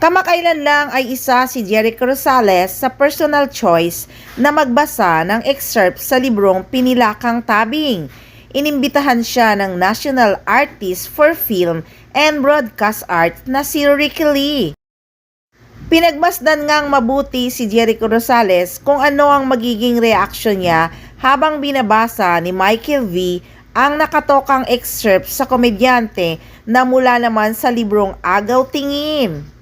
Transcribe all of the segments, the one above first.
Kamakailan lang ay isa si Jericho Rosales sa personal choice na magbasa ng excerpt sa librong Pinilakang Tabing. Inimbitahan siya ng National Artist for Film and Broadcast Art na si Ricky Lee. Pinagmasdan ngang mabuti si Jericho Rosales kung ano ang magiging reaksyon niya habang binabasa ni Michael V. ang nakatokang excerpt sa komedyante na mula naman sa librong Agaw Tingin.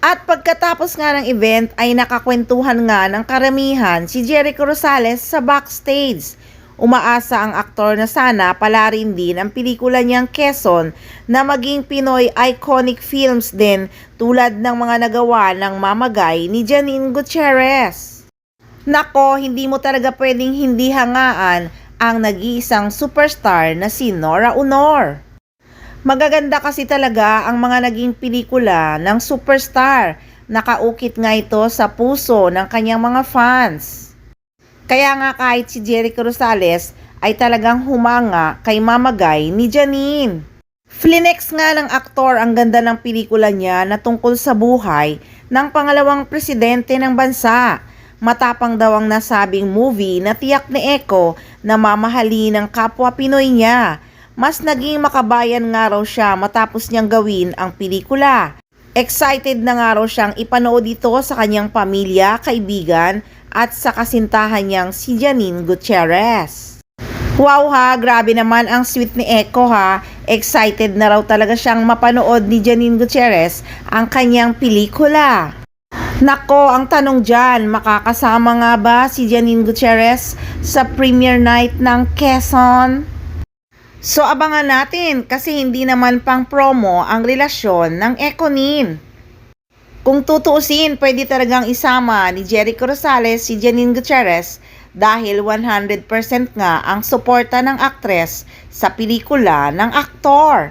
At pagkatapos nga ng event ay nakakwentuhan nga ng karamihan si Jericho Rosales sa backstage. Umaasa ang aktor na sana pala rin din ang pelikula niyang Quezon na maging Pinoy iconic films din tulad ng mga nagawa ng mamagay ni Janine Gutierrez. Nako, hindi mo talaga pwedeng hindi hangaan ang nag-iisang superstar na si Nora Aunor. Magaganda kasi talaga ang mga naging pelikula ng superstar. Nakaukit nga ito sa puso ng kanyang mga fans. Kaya nga kahit si Jericho Rosales ay talagang humanga kay mamagay ni Janine. Flinex nga ng aktor ang ganda ng pelikula niya na tungkol sa buhay ng pangalawang presidente ng bansa. Matapang daw ang nasabing movie na tiyak ni Eko na mamahali ng kapwa Pinoy niya. Mas naging makabayan nga raw siya matapos niyang gawin ang pelikula. Excited na nga raw siyang ipanood ito sa kanyang pamilya, kaibigan at sa kasintahan niyang si Janine Gutierrez. Wow ha, grabe naman ang sweet ni Eko ha. Excited na raw talaga siyang mapanood ni Janine Gutierrez ang kanyang pelikula. Nako, ang tanong dyan, makakasama nga ba si Janine Gutierrez sa premiere night ng Quezon? So abangan natin kasi hindi naman pang promo ang relasyon ng Ekonin. Kung tutuusin, pwede talagang isama ni Jericho Rosales si Janine Gutierrez dahil 100% nga ang suporta ng aktres sa pelikula ng aktor.